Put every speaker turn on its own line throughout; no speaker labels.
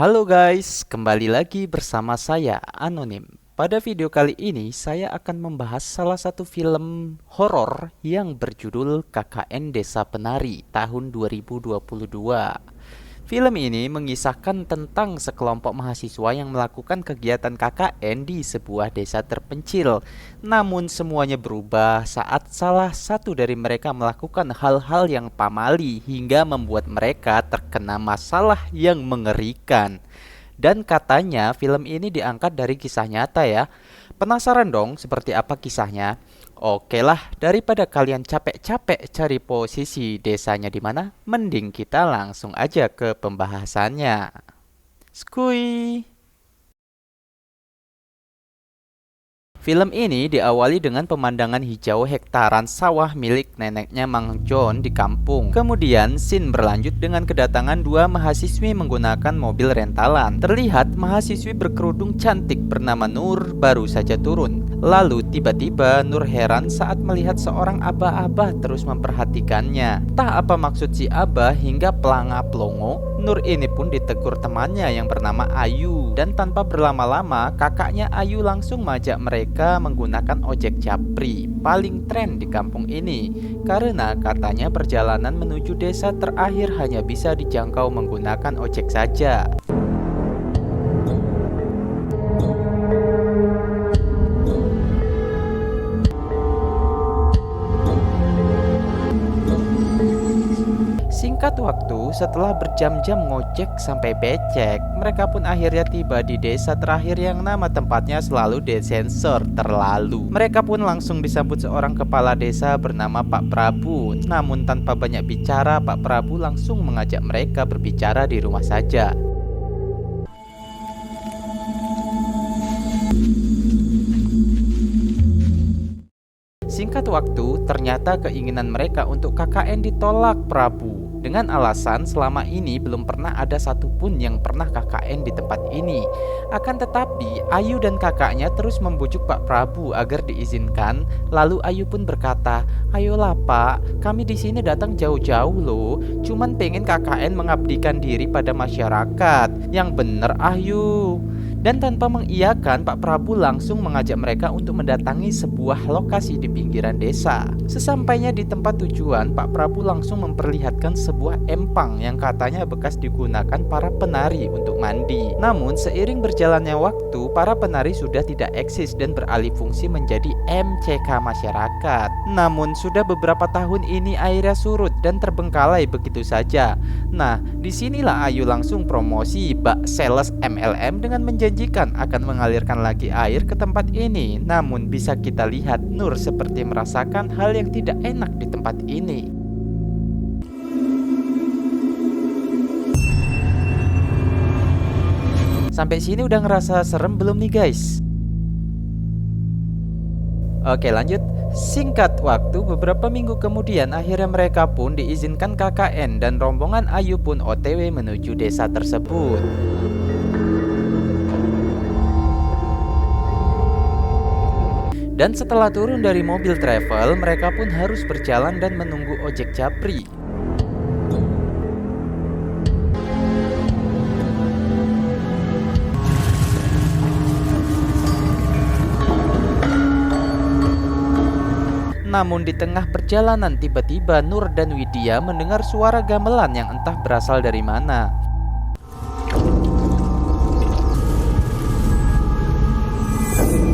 Halo guys, kembali lagi bersama saya Anonim. Pada video kali ini saya akan membahas salah satu film horor yang berjudul KKN Desa Penari tahun 2022. Film ini mengisahkan tentang sekelompok mahasiswa yang melakukan kegiatan KKN di sebuah desa terpencil. Namun semuanya berubah saat salah satu dari mereka melakukan hal-hal yang pamali hingga membuat mereka terkena masalah yang mengerikan. Dan katanya film ini diangkat dari kisah nyata ya. Penasaran dong seperti apa kisahnya? Oke lah, daripada kalian capek-capek cari posisi desanya di mana, mending kita langsung aja ke pembahasannya. Skuy. Film ini diawali dengan pemandangan hijau hektaran sawah milik neneknya Mang John di kampung. Kemudian, scene berlanjut dengan kedatangan dua mahasiswi menggunakan mobil rentalan. Terlihat mahasiswi berkerudung cantik bernama Nur baru saja turun. Lalu tiba-tiba Nur heran saat melihat seorang abah-abah terus memperhatikannya. Entah apa maksud si abah hingga pelanga-pelongo, Nur ini pun ditegur temannya yang bernama Ayu. Dan tanpa berlama-lama, kakaknya Ayu langsung mengajak mereka menggunakan ojek japri, paling tren di kampung ini. Karena katanya perjalanan menuju desa terakhir hanya bisa dijangkau menggunakan ojek saja. Singkat waktu, setelah berjam-jam ngojek sampai becek, mereka pun akhirnya tiba di desa terakhir yang nama tempatnya selalu disensor terlalu. Mereka pun langsung disambut seorang kepala desa bernama Pak Prabu. Namun tanpa banyak bicara, Pak Prabu langsung mengajak mereka berbicara di rumah saja. Singkat waktu, ternyata keinginan mereka untuk KKN ditolak Prabu dengan alasan selama ini belum pernah ada satupun yang pernah KKN di tempat ini. Akan tetapi, Ayu dan kakaknya terus membujuk Pak Prabu agar diizinkan. Lalu Ayu pun berkata, "Ayolah Pak, kami di sini datang jauh-jauh loh. Cuman pengen KKN mengabdikan diri pada masyarakat. Yang bener Ayu." Dan tanpa mengiyakan, Pak Prabu langsung mengajak mereka untuk mendatangi sebuah lokasi di pinggiran desa. Sesampainya di tempat tujuan, Pak Prabu langsung memperlihatkan sebuah empang yang katanya bekas digunakan para penari untuk mandi. Namun seiring berjalannya waktu, para penari sudah tidak eksis dan beralih fungsi menjadi MCK masyarakat. Namun sudah beberapa tahun ini airnya surut dan terbengkalai begitu saja. Nah, disinilah Ayu langsung promosi bak sales MLM dengan menjanjikan akan mengalirkan lagi air ke tempat ini. Namun bisa kita lihat Nur seperti merasakan hal yang tidak enak di tempat ini. Sampai sini udah ngerasa serem belum nih guys? Oke lanjut. Singkat waktu, beberapa minggu kemudian akhirnya mereka pun diizinkan KKN dan rombongan Ayu pun OTW menuju desa tersebut. Dan setelah turun dari mobil travel, mereka pun harus berjalan dan menunggu ojek japri. Namun di tengah perjalanan tiba-tiba Nur dan Widya mendengar suara gamelan yang entah berasal dari mana.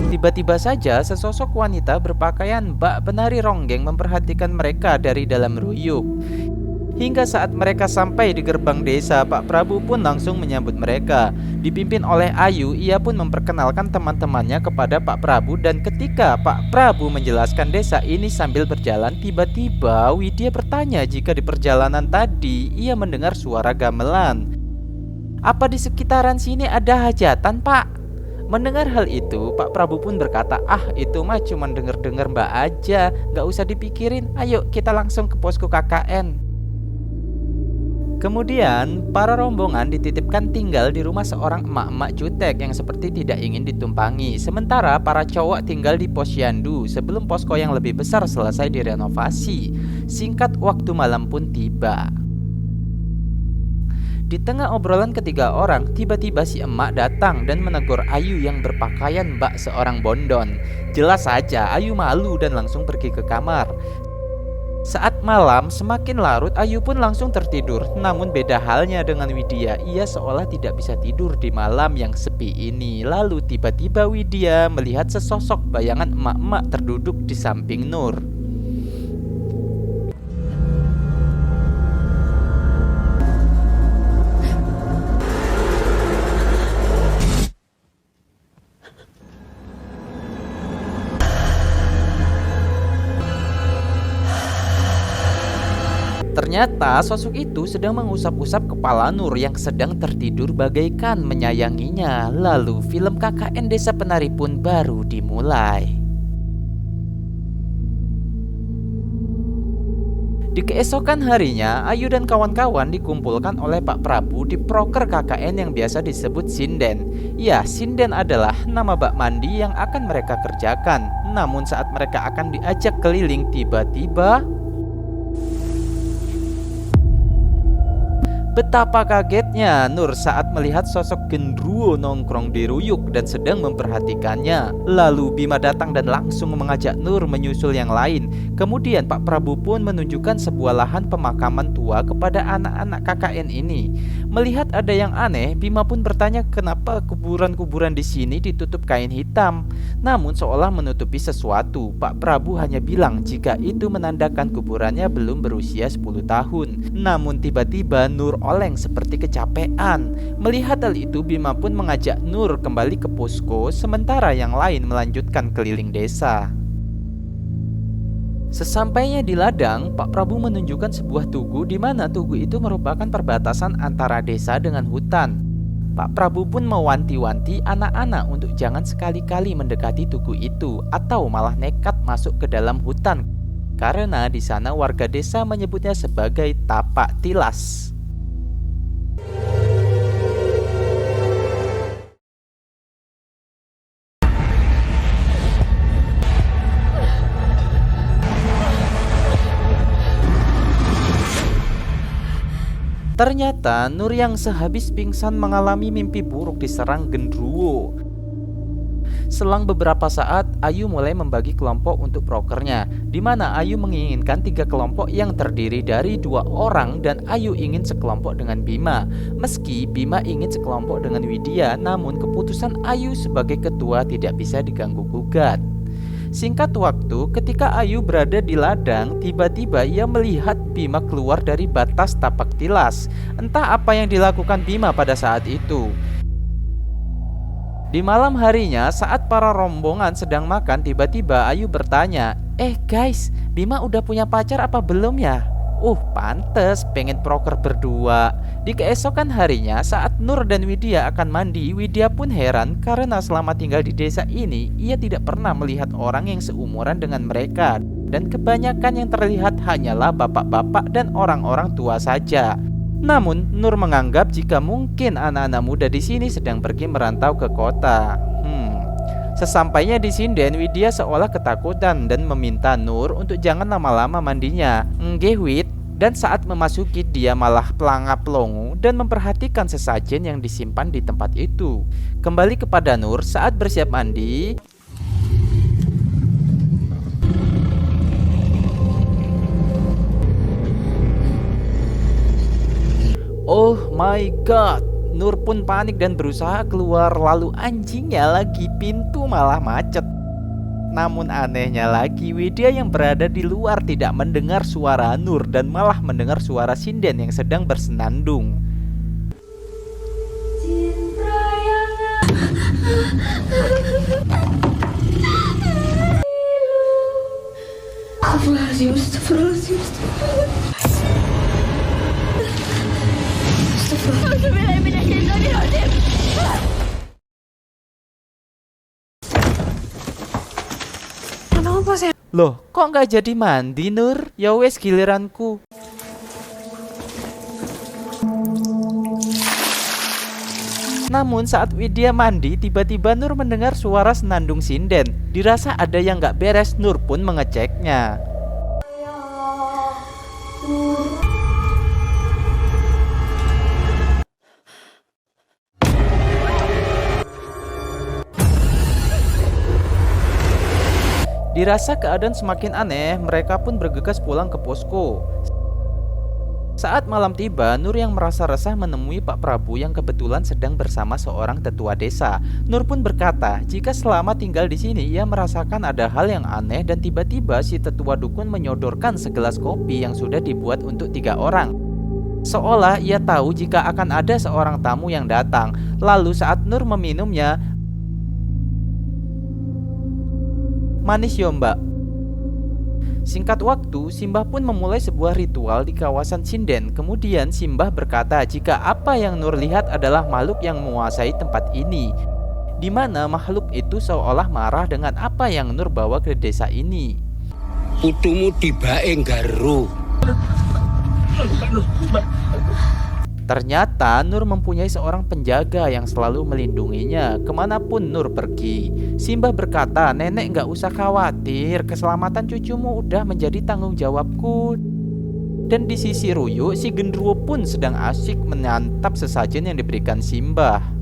Tiba-tiba saja sesosok wanita berpakaian bak penari ronggeng memperhatikan mereka dari dalam ruyuk. Hingga saat mereka sampai di gerbang desa, Pak Prabu pun langsung menyambut mereka. Dipimpin oleh Ayu, ia pun memperkenalkan teman-temannya kepada Pak Prabu. Dan ketika Pak Prabu menjelaskan desa ini sambil berjalan, tiba-tiba Widya bertanya jika di perjalanan tadi ia mendengar suara gamelan. "Apa di sekitaran sini ada hajatan, Pak?" Mendengar hal itu, Pak Prabu pun berkata, "Ah, itu mah cuma denger-denger mbak aja, gak usah dipikirin. Ayo kita langsung ke posko KKN." Kemudian, para rombongan dititipkan tinggal di rumah seorang emak-emak jutek yang seperti tidak ingin ditumpangi. Sementara para cowok tinggal di posyandu sebelum posko yang lebih besar selesai direnovasi. Singkat waktu malam pun tiba. Di tengah obrolan ketiga orang, tiba-tiba si emak datang dan menegur Ayu yang berpakaian bak seorang bondon. Jelas saja Ayu malu dan langsung pergi ke kamar. Saat malam semakin larut, Ayu pun langsung tertidur. Namun beda halnya dengan Widya, ia seolah tidak bisa tidur di malam yang sepi ini. Lalu tiba-tiba Widya melihat sesosok bayangan emak-emak terduduk di samping Nur. Ternyata sosok itu sedang mengusap-usap kepala Nur yang sedang tertidur bagaikan menyayanginya. Lalu film KKN Desa Penari pun baru dimulai. Di keesokan harinya, Ayu dan kawan-kawan dikumpulkan oleh Pak Prabu di proker KKN yang biasa disebut sinden. Ya, sinden adalah nama bak mandi yang akan mereka kerjakan. Namun saat mereka akan diajak keliling, tiba-tiba betapa kagetnya Nur saat melihat sosok genderuwo nongkrong di ruyuk dan sedang memperhatikannya. Lalu Bima datang dan langsung mengajak Nur menyusul yang lain. Kemudian Pak Prabu pun menunjukkan sebuah lahan pemakaman tua kepada anak-anak KKN ini. Melihat ada yang aneh, Bima pun bertanya kenapa kuburan-kuburan di sini ditutup kain hitam. Namun seolah menutupi sesuatu, Pak Prabu hanya bilang jika itu menandakan kuburannya belum berusia 10 tahun. Namun tiba-tiba Nur oleng seperti kecapean. Melihat hal itu, Bima pun mengajak Nur kembali ke posko, sementara yang lain melanjutkan keliling desa. Sesampainya di ladang, Pak Prabu menunjukkan sebuah tugu di mana tugu itu merupakan perbatasan antara desa dengan hutan. Pak Prabu pun mewanti-wanti anak-anak untuk jangan sekali-kali mendekati tugu itu atau malah nekat masuk ke dalam hutan, karena di sana warga desa menyebutnya sebagai tapak tilas. Ternyata Nur yang sehabis pingsan mengalami mimpi buruk diserang genderuwo. Selang beberapa saat, Ayu mulai membagi kelompok untuk prokernya, di mana Ayu menginginkan 3 kelompok yang terdiri dari 2 orang dan Ayu ingin sekelompok dengan Bima. Meski Bima ingin sekelompok dengan Widya, namun keputusan Ayu sebagai ketua tidak bisa diganggu-gugat. Singkat waktu, ketika Ayu berada di ladang, tiba-tiba ia melihat Bima keluar dari batas tapak tilas. Entah apa yang dilakukan Bima pada saat itu. Di malam harinya, saat para rombongan sedang makan, tiba-tiba Ayu bertanya, guys, Bima udah punya pacar apa belum ya? Pantes pengen proker berdua. Di keesokan harinya, saat Nur dan Widya akan mandi, Widya pun heran karena selama tinggal di desa ini, ia tidak pernah melihat orang yang seumuran dengan mereka. Dan kebanyakan yang terlihat hanyalah bapak-bapak dan orang-orang tua saja. Namun, Nur menganggap jika mungkin anak-anak muda di sini sedang pergi merantau ke kota. Sesampainya di sinden, Widya seolah ketakutan dan meminta Nur untuk jangan lama-lama mandinya. Nggih, Wid. Dan saat memasuki, dia malah pelangap-longo dan memperhatikan sesajen yang disimpan di tempat itu. Kembali kepada Nur saat bersiap mandi. Oh my god, Nur pun panik dan berusaha keluar, lalu anjingnya lagi pintu malah macet. Namun anehnya lagi, Widya yang berada di luar tidak mendengar suara Nur dan malah mendengar suara sinden yang sedang bersenandung. Loh, kok nggak jadi mandi, Nur? Ya wes, giliranku. Namun saat Widya mandi, tiba-tiba Nur mendengar suara senandung sinden. Dirasa ada yang nggak beres, Nur pun mengeceknya. Dirasa keadaan semakin aneh, mereka pun bergegas pulang ke posko. Saat malam tiba, Nur yang merasa resah menemui Pak Prabu yang kebetulan sedang bersama seorang tetua desa. Nur pun berkata, jika selama tinggal di sini ia merasakan ada hal yang aneh dan tiba-tiba si tetua dukun menyodorkan segelas kopi yang sudah dibuat untuk 3 orang. Seolah ia tahu jika akan ada seorang tamu yang datang. Lalu saat Nur meminumnya, manis yo mbak. Singkat waktu, Simbah pun memulai sebuah ritual di kawasan sinden. Kemudian Simbah berkata jika apa yang Nur lihat adalah makhluk yang menguasai tempat ini, di mana makhluk itu seolah marah dengan apa yang Nur bawa ke desa ini.
Putumu tibae nggaru.
Ternyata Nur mempunyai seorang penjaga yang selalu melindunginya kemanapun Nur pergi. Simbah berkata, nenek gak usah khawatir, keselamatan cucumu udah menjadi tanggung jawabku. Dan di sisi Ruyu, si genderuwo pun sedang asyik menyantap sesajen yang diberikan Simbah.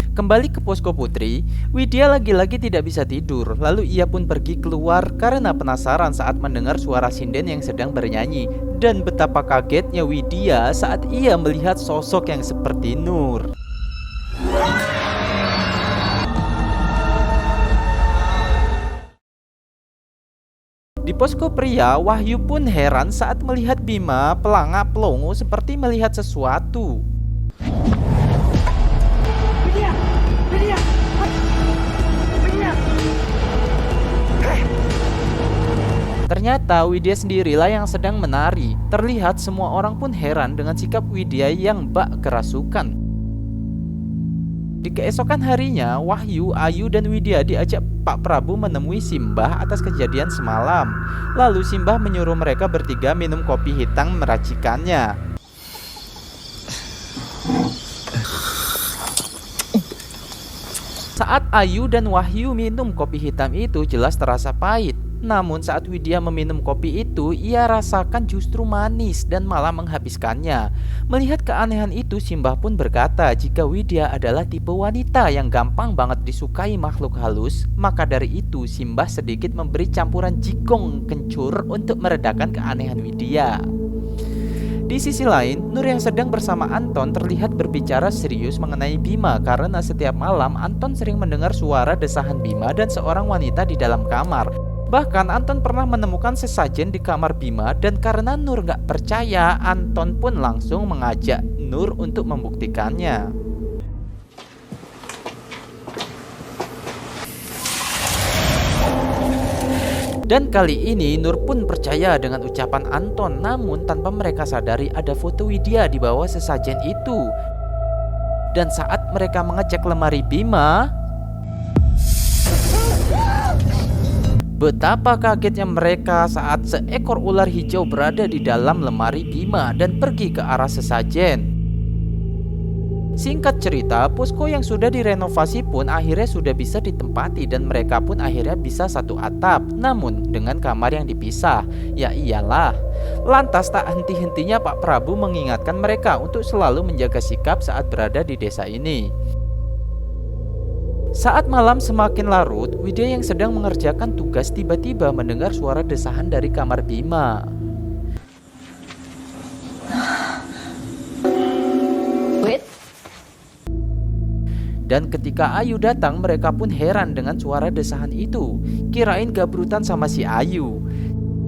Kembali ke posko Putri, Widya lagi-lagi tidak bisa tidur. Lalu ia pun pergi keluar karena penasaran saat mendengar suara sinden yang sedang bernyanyi. Dan betapa kagetnya Widya saat ia melihat sosok yang seperti Nur. Di posko pria, Wahyu pun heran saat melihat Bima pelanga-pelongo seperti melihat sesuatu. Ternyata Widya sendirilah yang sedang menari. Terlihat semua orang pun heran dengan sikap Widya yang bak kerasukan. Di keesokan harinya, Wahyu, Ayu, dan Widya diajak Pak Prabu menemui Simbah atas kejadian semalam. Lalu Simbah menyuruh mereka bertiga minum kopi hitam meracikannya. Saat Ayu dan Wahyu minum kopi hitam itu jelas terasa pahit. Namun saat Widya meminum kopi itu, ia rasakan justru manis dan malah menghabiskannya. Melihat keanehan itu, Simbah pun berkata jika Widya adalah tipe wanita yang gampang banget disukai makhluk halus. Maka dari itu Simbah sedikit memberi campuran jigong kencur untuk meredakan keanehan Widya. Di sisi lain, Nur yang sedang bersama Anton terlihat berbicara serius mengenai Bima karena setiap malam Anton sering mendengar suara desahan Bima dan seorang wanita di dalam kamar. Bahkan Anton pernah menemukan sesajen di kamar Bima dan karena Nur gak percaya, Anton pun langsung mengajak Nur untuk membuktikannya. Dan kali ini Nur pun percaya dengan ucapan Anton, namun tanpa mereka sadari ada foto Widya di bawah sesajen itu. Dan saat mereka mengecek lemari Bima, betapa kagetnya mereka saat seekor ular hijau berada di dalam lemari Bima dan pergi ke arah sesajen. Singkat cerita, posko yang sudah direnovasi pun akhirnya sudah bisa ditempati dan mereka pun akhirnya bisa satu atap, namun dengan kamar yang dipisah. Ya iyalah. Lantas tak henti-hentinya Pak Prabu mengingatkan mereka untuk selalu menjaga sikap saat berada di desa ini. Saat malam semakin larut, Widya yang sedang mengerjakan tugas tiba-tiba mendengar suara desahan dari kamar Bima. Dan ketika Ayu datang, mereka pun heran dengan suara desahan itu. Kirain gabrutan sama si Ayu.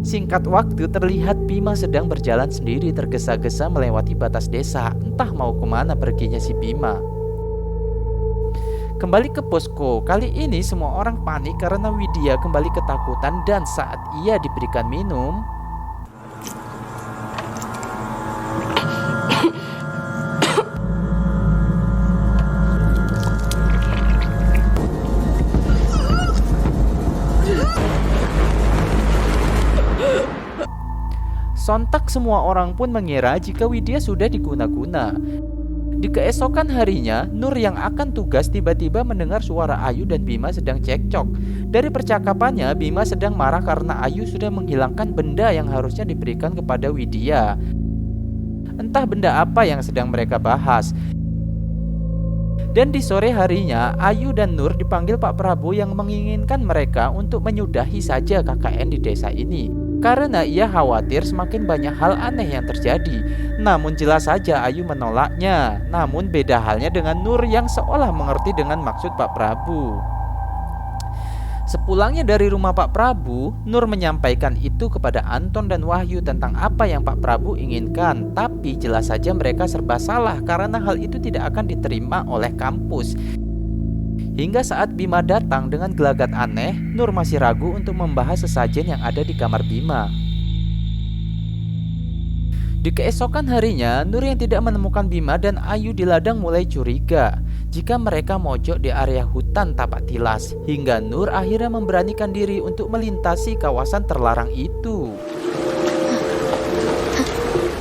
Singkat waktu terlihat Bima sedang berjalan sendiri tergesa-gesa melewati batas desa. Entah mau kemana perginya si Bima. Kembali ke posko, kali ini semua orang panik karena Widya kembali ketakutan dan saat ia diberikan minum, sontak semua orang pun mengira jika Widya sudah diguna-guna. Di keesokan harinya, Nur yang akan tugas tiba-tiba mendengar suara Ayu dan Bima sedang cekcok. Dari percakapannya, Bima sedang marah karena Ayu sudah menghilangkan benda yang harusnya diberikan kepada Widya. Entah benda apa yang sedang mereka bahas. Dan di sore harinya, Ayu dan Nur dipanggil Pak Prabu yang menginginkan mereka untuk menyudahi saja KKN di desa ini. Karena ia khawatir semakin banyak hal aneh yang terjadi. Namun jelas saja Ayu menolaknya. Namun beda halnya dengan Nur yang seolah mengerti dengan maksud Pak Prabu. Sepulangnya dari rumah Pak Prabu, Nur menyampaikan itu kepada Anton dan Wahyu tentang apa yang Pak Prabu inginkan. Tapi jelas saja mereka serba salah karena hal itu tidak akan diterima oleh kampus. Hingga saat Bima datang dengan gelagat aneh, Nur masih ragu untuk membahas sesajen yang ada di kamar Bima. Di keesokan harinya, Nur yang tidak menemukan Bima dan Ayu di ladang mulai curiga jika mereka mojok di area hutan tapak tilas, hingga Nur akhirnya memberanikan diri untuk melintasi kawasan terlarang itu.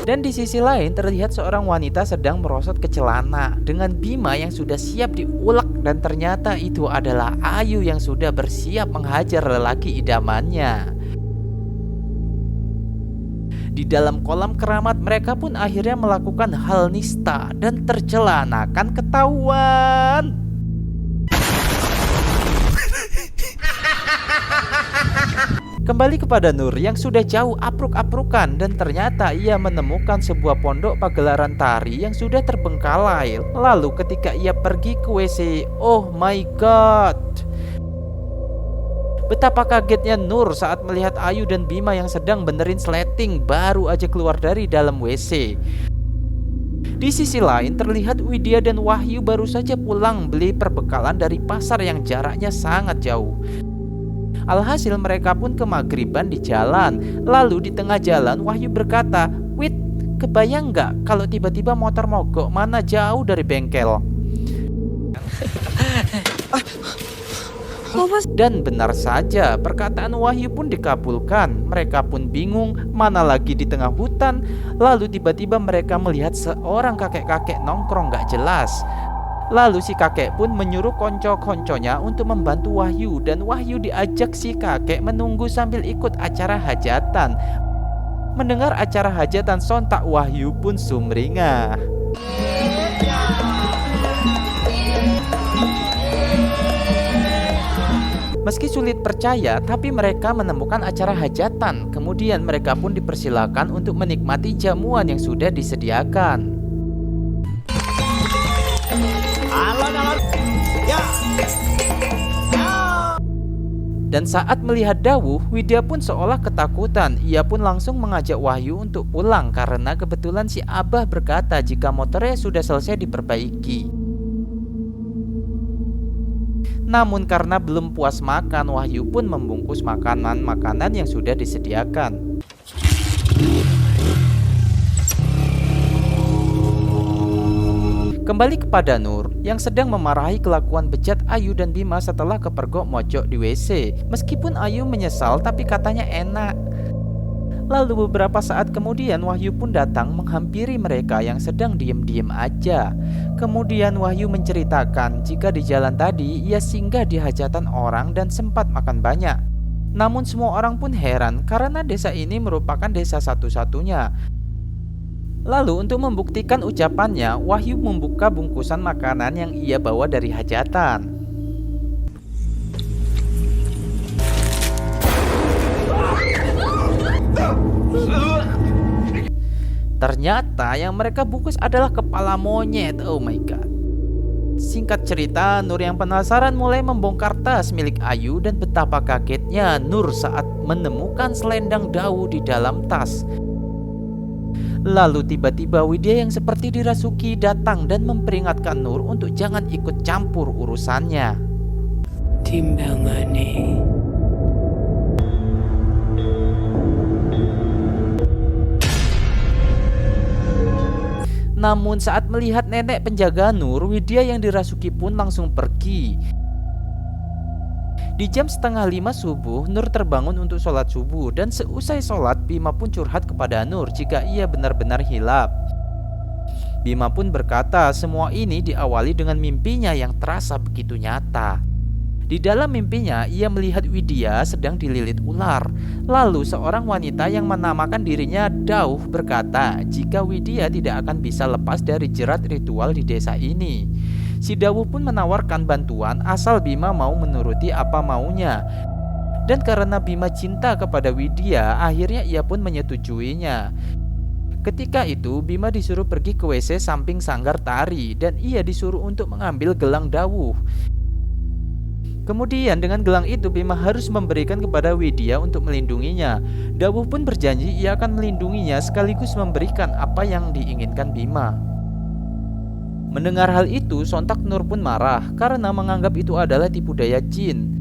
Dan di sisi lain terlihat seorang wanita sedang merosot ke celana dengan Bima yang sudah siap diulek, dan ternyata itu adalah Ayu yang sudah bersiap menghajar lelaki idamannya. Di dalam kolam keramat mereka pun akhirnya melakukan hal nista dan tercela akan ketahuan. Kembali kepada Nur yang sudah jauh apruk-aprukan, dan ternyata ia menemukan sebuah pondok pagelaran tari yang sudah terbengkalai. Lalu ketika ia pergi ke WC, oh my god, betapa kagetnya Nur saat melihat Ayu dan Bima yang sedang benerin sleting baru aja keluar dari dalam WC. Di sisi lain terlihat Widya dan Wahyu baru saja pulang beli perbekalan dari pasar yang jaraknya sangat jauh. Alhasil mereka pun kemagriban di jalan. Lalu di tengah jalan Wahyu berkata, "Wit, kebayang nggak kalau tiba-tiba motor mogok mana jauh dari bengkel?" Dan benar saja, perkataan Wahyu pun dikabulkan. Mereka pun bingung, mana lagi di tengah hutan. Lalu tiba-tiba mereka melihat seorang kakek-kakek nongkrong gak jelas. Lalu si kakek pun menyuruh konco-konconya untuk membantu Wahyu, dan Wahyu diajak si kakek menunggu sambil ikut acara hajatan. Mendengar acara hajatan, sontak Wahyu pun sumringah. Meski sulit percaya, tapi mereka menemukan acara hajatan. Kemudian mereka pun dipersilakan untuk menikmati jamuan yang sudah disediakan. Dan saat melihat Dawuh, Widya pun seolah ketakutan. Ia pun langsung mengajak Wahyu untuk pulang karena kebetulan si Abah berkata jika motornya sudah selesai diperbaiki. Namun karena belum puas makan, Wahyu pun membungkus makanan-makanan yang sudah disediakan. Kembali kepada Nur yang sedang memarahi kelakuan bejat Ayu dan Bima setelah kepergok mojok di WC. Meskipun Ayu menyesal, tapi katanya enak. Lalu beberapa saat kemudian Wahyu pun datang menghampiri mereka yang sedang diem-diem aja. Kemudian Wahyu menceritakan jika di jalan tadi ia singgah di hajatan orang dan sempat makan banyak. Namun semua orang pun heran karena desa ini merupakan desa satu-satunya. Lalu untuk membuktikan ucapannya, Wahyu membuka bungkusan makanan yang ia bawa dari hajatan. Ternyata yang mereka bungkus adalah kepala monyet. Oh my god. Singkat cerita, Nur yang penasaran mulai membongkar tas milik Ayu, dan betapa kagetnya Nur saat menemukan selendang Dawuh di dalam tas. Lalu tiba-tiba Widya yang seperti dirasuki datang dan memperingatkan Nur untuk jangan ikut campur urusannya.
Timbangane.
Namun saat melihat nenek penjaga Nur, Widya yang dirasuki pun langsung pergi. Di jam 4:30 subuh, Nur terbangun untuk sholat subuh, dan seusai sholat, Bima pun curhat kepada Nur jika ia benar-benar hilaf. Bima pun berkata semua ini diawali dengan mimpinya yang terasa begitu nyata. Di dalam mimpinya, ia melihat Widya sedang dililit ular. Lalu seorang wanita yang menamakan dirinya Dawuh berkata jika Widya tidak akan bisa lepas dari jerat ritual di desa ini. Si Dawuh pun menawarkan bantuan asal Bima mau menuruti apa maunya. Dan karena Bima cinta kepada Widya, akhirnya ia pun menyetujuinya. Ketika itu Bima disuruh pergi ke WC samping sanggar tari dan ia disuruh untuk mengambil gelang Dawuh. Kemudian dengan gelang itu Bima harus memberikan kepada Widya untuk melindunginya. Dawuh pun berjanji ia akan melindunginya sekaligus memberikan apa yang diinginkan Bima. Mendengar hal itu, sontak Nur pun marah karena menganggap itu adalah tipu daya jin.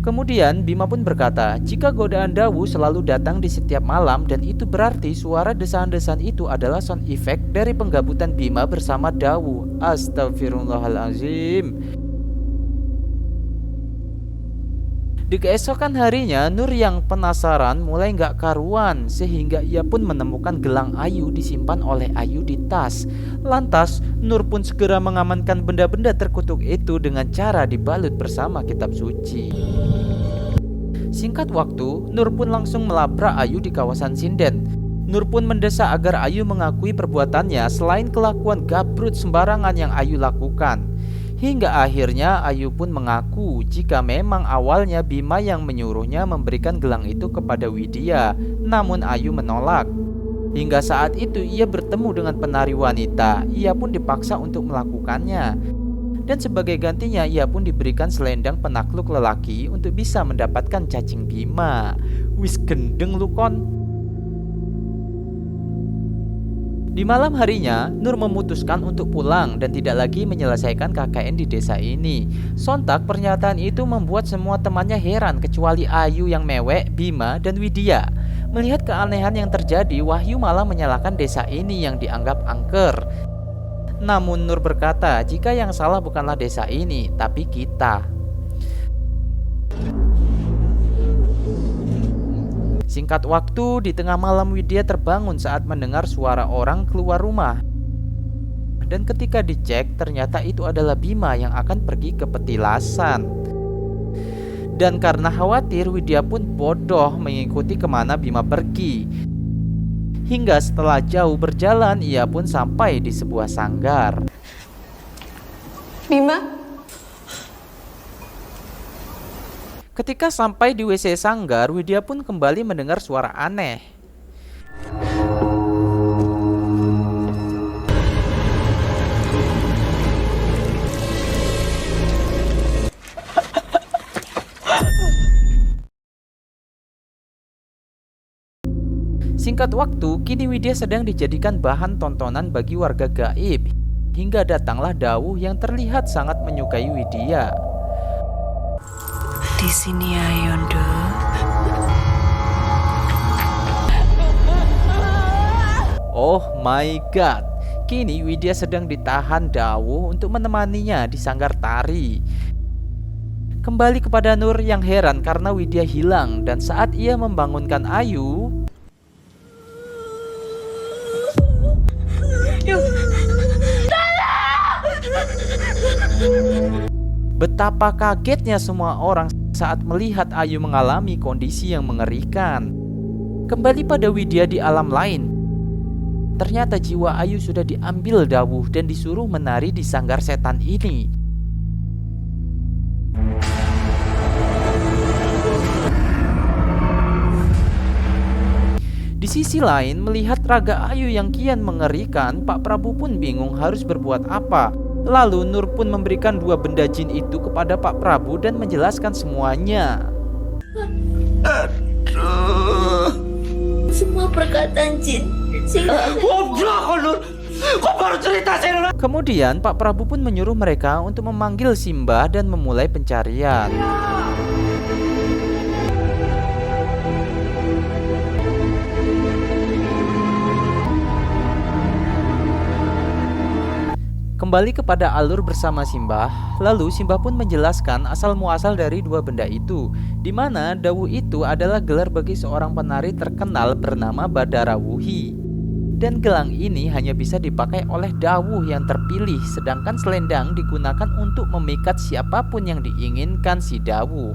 Kemudian Bima pun berkata, jika godaan Dawuh selalu datang di setiap malam dan itu berarti suara desaan-desaan itu adalah sound effect dari penggabutan Bima bersama Dawuh. Astagfirullahalazim. Di keesokan harinya, Nur yang penasaran mulai gak karuan sehingga ia pun menemukan gelang Ayu disimpan oleh Ayu di tas. Lantas, Nur pun segera mengamankan benda-benda terkutuk itu dengan cara dibalut bersama kitab suci. Singkat waktu, Nur pun langsung melabrak Ayu di kawasan sinden. Nur pun mendesak agar Ayu mengakui perbuatannya selain kelakuan gabrut sembarangan yang Ayu lakukan. Hingga akhirnya Ayu pun mengaku jika memang awalnya Bima yang menyuruhnya memberikan gelang itu kepada Widya, namun Ayu menolak. Hingga saat itu ia bertemu dengan penari wanita, ia pun dipaksa untuk melakukannya. Dan sebagai gantinya ia pun diberikan selendang penakluk lelaki untuk bisa mendapatkan cacing Bima. Wis gendeng lu kon. Di malam harinya, Nur memutuskan untuk pulang dan tidak lagi menyelesaikan KKN di desa ini. Sontak pernyataan itu membuat semua temannya heran kecuali Ayu yang mewek, Bima, dan Widya. Melihat keanehan yang terjadi, Wahyu malah menyalahkan desa ini yang dianggap angker. Namun Nur berkata jika yang salah bukanlah desa ini, tapi kita. Singkat waktu, di tengah malam Widya terbangun saat mendengar suara orang keluar rumah. Dan ketika dicek, ternyata itu adalah Bima yang akan pergi ke petilasan. Dan karena khawatir, Widya pun bodoh mengikuti kemana Bima pergi. Hingga setelah jauh berjalan, ia pun sampai di sebuah sanggar.
Bima?
Ketika sampai di WC sanggar, Widya pun kembali mendengar suara aneh. Singkat waktu, kini Widya sedang dijadikan bahan tontonan bagi warga gaib. Hingga datanglah Dawuh yang terlihat sangat menyukai Widya.
Di sini ya Yondo.
Oh my god, kini Widya sedang ditahan Dawuh untuk menemaninya di sanggar tari. Kembali kepada Nur yang heran karena Widya hilang dan saat ia membangunkan Ayu, betapa kagetnya semua orang saat melihat Ayu mengalami kondisi yang mengerikan. Kembali pada Widya di alam lain, ternyata jiwa Ayu sudah diambil Dawuh dan disuruh menari di sanggar setan ini. Di sisi lain, melihat raga Ayu yang kian mengerikan, Pak Prabu pun bingung harus berbuat apa. Lalu Nur pun memberikan 2 benda jin itu kepada Pak Prabu dan menjelaskan semuanya.
Aduh. Semua perkataan jin.
Goblok Nur. Kok baru cerita sih Nur?
Kemudian Pak Prabu pun menyuruh mereka untuk memanggil Simbah dan memulai pencarian. Kembali kepada alur bersama Simbah, lalu Simbah pun menjelaskan asal muasal dari 2 benda itu, di mana Dawuh itu adalah gelar bagi seorang penari terkenal bernama Badarawuhi. Dan gelang ini hanya bisa dipakai oleh Dawuh yang terpilih, sedangkan selendang digunakan untuk memikat siapapun yang diinginkan si Dawuh.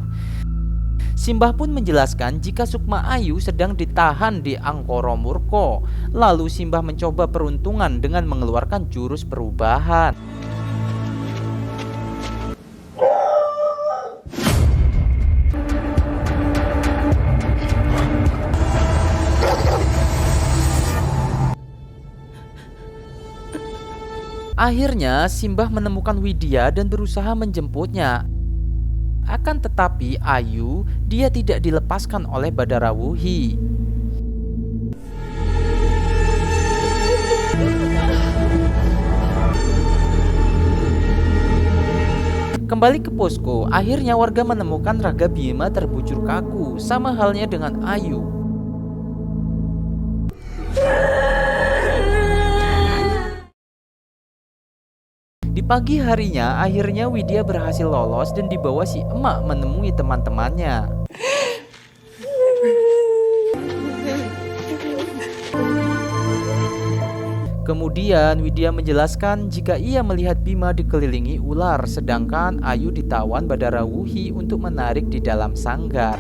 Simbah pun menjelaskan jika Sukma Ayu sedang ditahan di Angkara Murka. Lalu Simbah mencoba peruntungan dengan mengeluarkan jurus perubahan. Akhirnya Simbah menemukan Widya dan berusaha menjemputnya. Akan tetapi Ayu, dia tidak dilepaskan oleh Badara Wuhi. Kembali ke posko, akhirnya warga menemukan Raga Bima terbujur kaku, sama halnya dengan Ayu. Di pagi harinya, akhirnya Widya berhasil lolos dan dibawa si emak menemui teman-temannya. Kemudian Widya menjelaskan jika ia melihat Bima dikelilingi ular, sedangkan Ayu ditawan Badara Wuhi untuk menarik di dalam sanggar.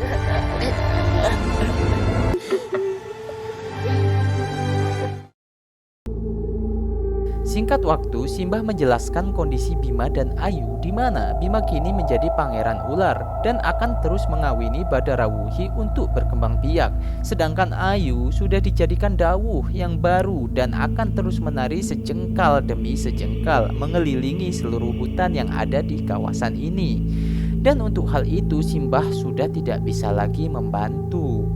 Singkat waktu, Simbah menjelaskan kondisi Bima dan Ayu di mana Bima kini menjadi pangeran ular dan akan terus mengawini Badara Wuhi untuk berkembang biak. Sedangkan Ayu sudah dijadikan dawuh yang baru dan akan terus menari sejengkal demi sejengkal mengelilingi seluruh hutan yang ada di kawasan ini. Dan untuk hal itu Simbah sudah tidak bisa lagi membantu.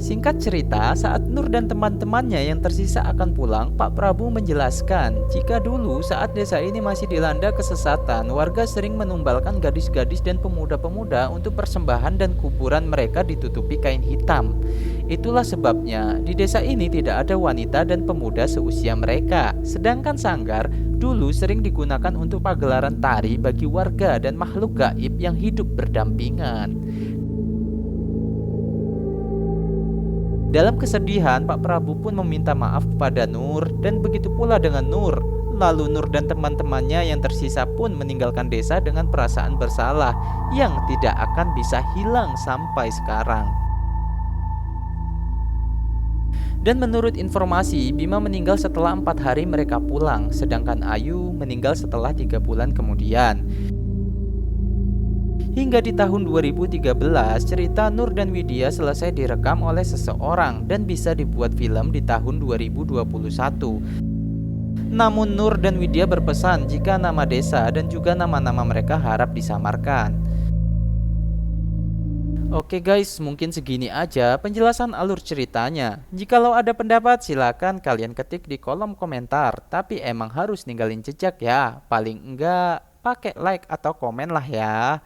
Singkat cerita, saat Nur dan teman-temannya yang tersisa akan pulang, Pak Prabu menjelaskan jika dulu saat desa ini masih dilanda kesesatan, warga sering menumbalkan gadis-gadis dan pemuda-pemuda untuk persembahan dan kuburan mereka ditutupi kain hitam. Itulah sebabnya di desa ini tidak ada wanita dan pemuda seusia mereka. Sedangkan sanggar dulu sering digunakan untuk pagelaran tari bagi warga dan makhluk gaib yang hidup berdampingan. Dalam kesedihan, Pak Prabu pun meminta maaf kepada Nur dan begitu pula dengan Nur. Lalu Nur dan teman-temannya yang tersisa pun meninggalkan desa dengan perasaan bersalah yang tidak akan bisa hilang sampai sekarang. Dan menurut informasi, Bima meninggal setelah 4 hari mereka pulang, sedangkan Ayu meninggal setelah 3 bulan kemudian. Hingga di tahun 2013, cerita Nur dan Widya selesai direkam oleh seseorang dan bisa dibuat film di tahun 2021. Namun Nur dan Widya berpesan jika nama desa dan juga nama-nama mereka harap disamarkan. Oke guys, mungkin segini aja penjelasan alur ceritanya. Jikalau ada pendapat silakan kalian ketik di kolom komentar. Tapi emang harus ninggalin jejak ya. Paling enggak pakai like atau komen lah ya.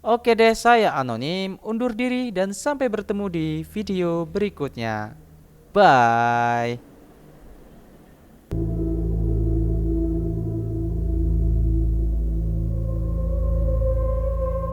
Oke deh, saya Anonim, undur diri dan sampai bertemu di video berikutnya. Bye.